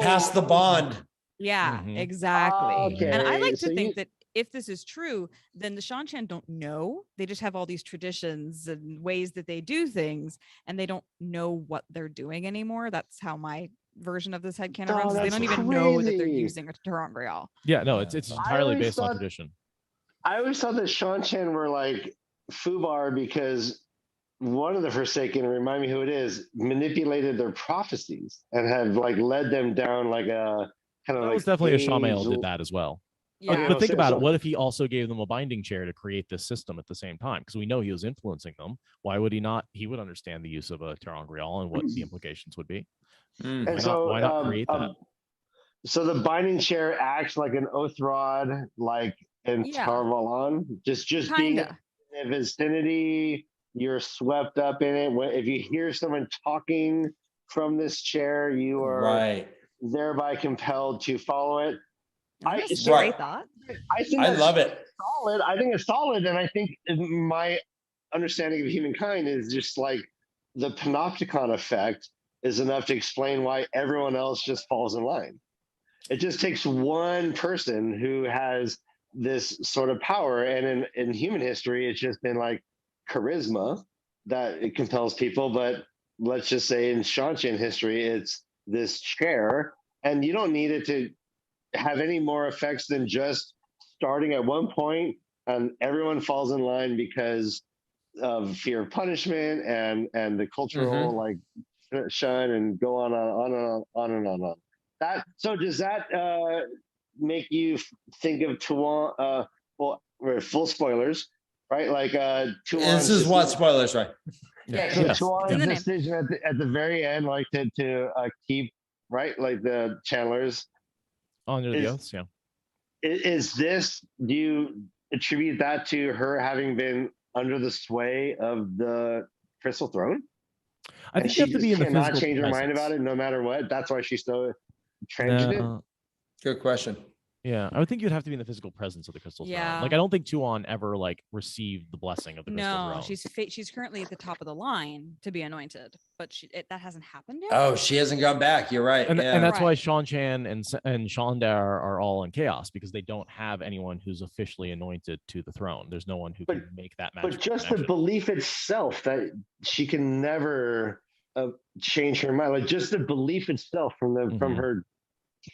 Pass the bond. Yeah, exactly. Okay. And I like to think that if this is true, then the Shanshan don't know. They just have all these traditions and ways that they do things, and they don't know what they're doing anymore. That's how my version of this headcanon runs. They don't even know that they're using a Terangrial. Yeah, no, it's entirely based on tradition. I always thought that Shanshan were like Fubar because one of the Forsaken, remind me who it is, manipulated their prophecies and have like led them down like a kind of that like. Was definitely a Shamael did that as well. Yeah. But think about it. What if he also gave them a binding chair to create this system at the same time? Because we know he was influencing them. Why would he not? He would understand the use of a Terangrial and what the implications would be. And why not create that? So the binding chair acts like an oath rod, like in Tarvalon. Just being in the vicinity, you're swept up in it. If you hear someone talking from this chair, you are thereby compelled to follow it. That's a great thought. I love it. Solid. I think it's solid, and I think my understanding of humankind is just like the panopticon effect is enough to explain why everyone else just falls in line. It just takes one person who has this sort of power, and in human history, it's just been like charisma that it compels people. But let's just say in Shanshan history, it's this chair, and you don't need it to have any more effects than just starting at one point and everyone falls in line because of fear of punishment and the cultural like shun and go on and on. That so does that make you think of Tuan? Well, we're full spoilers, right? Like Tuan. This is what spoilers, right? Yeah. So Tuan's decision at the very end, like to keep right, like the channelers under the oaths. Yeah. Is this? Do you attribute that to her having been under the sway of the Crystal Throne? I think you have to be in the physical cannot change her presence. mind about it, no matter what. That's why she's so transitive. Good question. Yeah, I would think you'd have to be in the physical presence of the Crystal Throne. Like, I don't think Tuan ever like received the blessing of the Crystal Throne. She's currently at the top of the line to be anointed, but that hasn't happened yet. Oh, she hasn't gone back. You're right. And that's why Shan Chan and Shandar are all in chaos, because they don't have anyone who's officially anointed to the throne. There's no one who can make that magic. But just the belief itself that she can never change her mind, like just the belief itself from her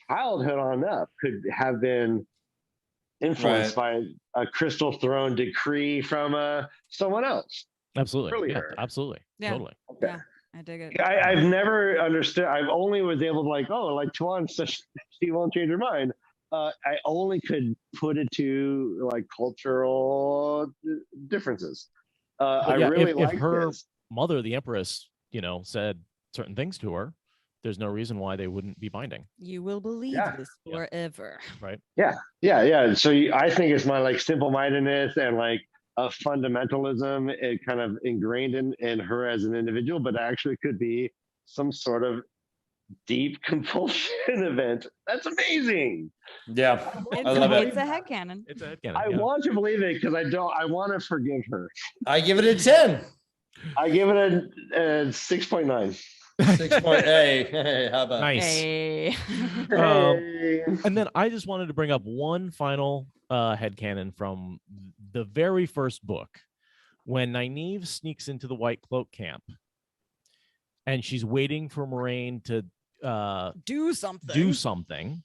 childhood on up could have been influenced by a Crystal Throne decree from someone else. Absolutely. Yeah, absolutely. Yeah. Totally. Okay. Yeah, I dig it. I've never understood. I've only was able to like Tuan says she won't change her mind. I only could put it to like cultural differences. I really like her mother, the Empress, said certain things to her. There's no reason why they wouldn't be binding. You will believe this forever. Right. Yeah. So I think it's my like simple-mindedness and like a fundamentalism, it kind of ingrained in her as an individual, but actually could be some sort of deep compulsion event. That's amazing. Yeah. I love it. It's a headcanon. It's a headcanon. I want to believe it because I want to forgive her. I give it a 10. I give it a 6.9. 6.8. Hey, how about nice? Hey. And then I just wanted to bring up one final headcanon from the very first book, when Nynaeve sneaks into the White Cloak camp, and she's waiting for Moraine to do something,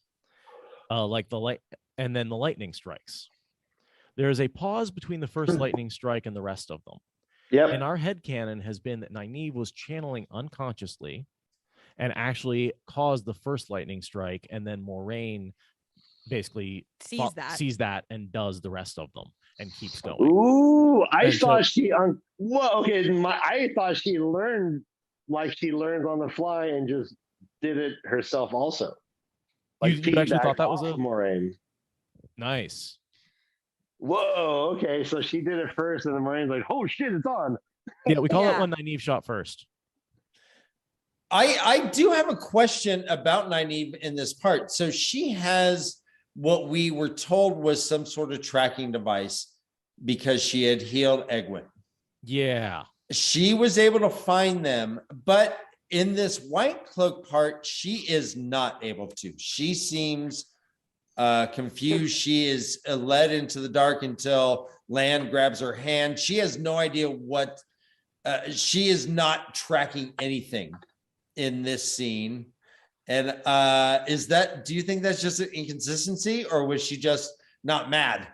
like the light, and then the lightning strikes. There is a pause between the first lightning strike and the rest of them. Yep. And our headcanon has been that Nynaeve was channeling unconsciously and actually caused the first lightning strike, and then Moraine basically sees that and does the rest of them and keeps going. Ooh, I thought she learned like she learns on the fly and just did it herself also. Like you actually thought that was a Moraine. Nice. Whoa, okay. So she did it first, and the Moraine's like, oh shit, it's on. Yeah, we call it when Nynaeve shot first. I do have a question about Nynaeve in this part. So she has what we were told was some sort of tracking device because she had healed Egwene. Yeah. She was able to find them, but in this White Cloak part, she is not able to. She seems confused. She is led into the dark until Land grabs her hand. She has no idea what she is not tracking anything in this scene. And do you think that's just an inconsistency, or was she just not mad?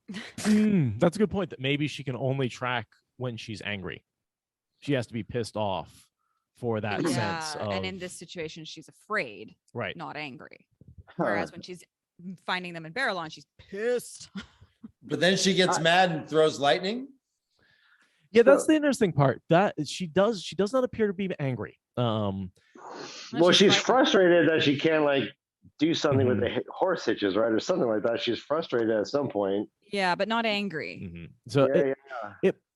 That's a good point, that maybe she can only track when she's angry. She has to be pissed off for that sense of... And in this situation, she's afraid, right, not angry. Whereas when she's finding them in Barrelon, she's pissed. But then she gets mad and throws lightning. Yeah, that's the interesting part. That she does not appear to be angry. Well, she's frustrated that she can't like do something with the horse hitches, right, or something like that. She's frustrated at some point. Yeah, but not angry. Mm-hmm. So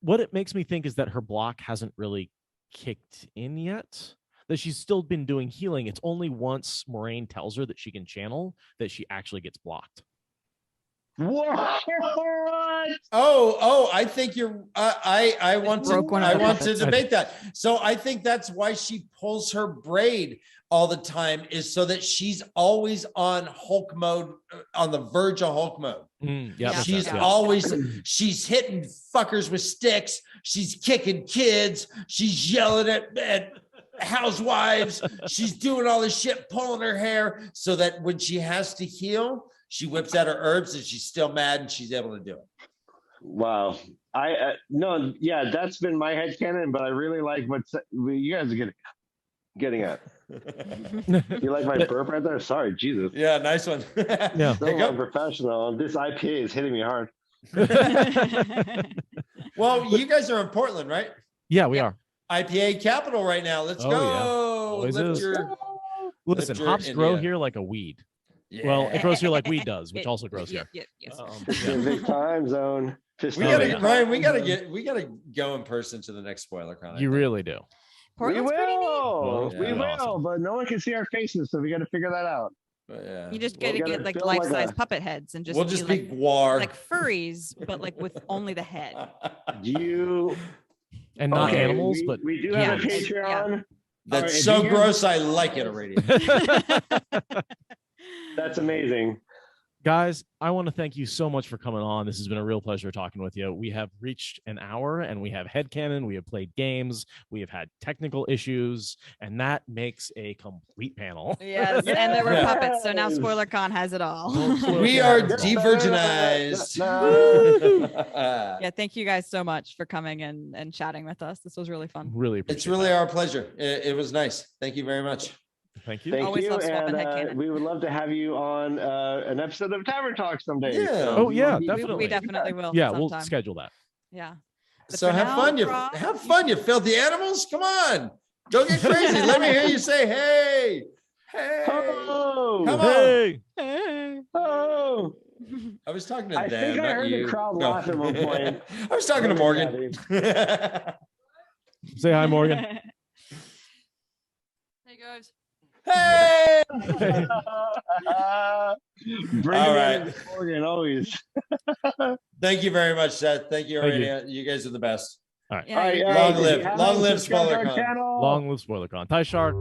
what it makes me think is that her block hasn't really kicked in yet. That she's still been doing healing. It's only once Moraine tells her that she can channel that she actually gets blocked. What? Oh! I think you're. I want to debate that. So I think that's why she pulls her braid all the time, is so that she's always on Hulk mode, on the verge of Hulk mode. She's always she's hitting fuckers with sticks. She's kicking kids. She's yelling at housewives. She's doing all this shit, pulling her hair so that when she has to heal, she whips out her herbs and she's still mad and she's able to do it. Wow. No, yeah, that's been my headcanon, but I really like what you guys are getting at. You like my burp right there? Sorry, Jesus. Yeah, nice one. Yeah. So unprofessional. This IPA is hitting me hard. Well, you guys are in Portland, right? Yeah, we are. IPA capital right now. Let's Oh, go. yeah. Always is. Listen, lift your hops grow India. here like a weed. Yeah. Well, it grows here like weed does, which also grows here. Yes. Pacific time zone. We gotta, Ryan. We gotta go in person to the next SpoilerCon. You really do. Portland's pretty neat. Well, We will, awesome. but no one can see our faces, so we got to figure that out. But yeah. You just We'll gotta gotta get like feel like life-size a- puppet heads and just We'll just be like, guar. like furries, but like with only the head. You And not okay, animals, we, but we do have a humans. Patreon. That's Alright, so if you gross. I like it already. That's amazing. Guys, I want to thank you so much for coming on. This has been a real pleasure talking with you. We have reached an hour and we have headcanon. We have played games. We have had technical issues, and that makes a complete panel. Yes, and there were Yeah. puppets, so now SpoilerCon has it all. We are Yes. de-virginized. Yeah, thank you guys so much for coming and chatting with us. This was really fun. Really appreciate It's really that. our pleasure. It was nice. Thank you very much. Thank you. Thank Always you, love swapping and headcanon. we would love to have you on an episode of Tavern Talk someday. Yeah. So Oh, yeah, we- definitely. We definitely will. Yeah, sometime. we'll schedule that. Yeah. But So for have now, fun, you Rob, have fun, you filthy animals. Come on, go get crazy. Let me hear you say, "Hey, hey." Oh, Come on. Hey, Hey. oh. I was talking to I them, think I not heard the you. crowd No. laugh at one point. I was talking to Morgan. say hi, Morgan. Hey guys. Hey. Bring All it right. in, Morgan, always. Thank you very much, Seth. Thank you, Thank you. Arena. You guys are the best. Yeah, All right, you- Long if you live- haven't long live subscribed to our SpoilerCon. channel, Long live SpoilerCon. Ty Shark.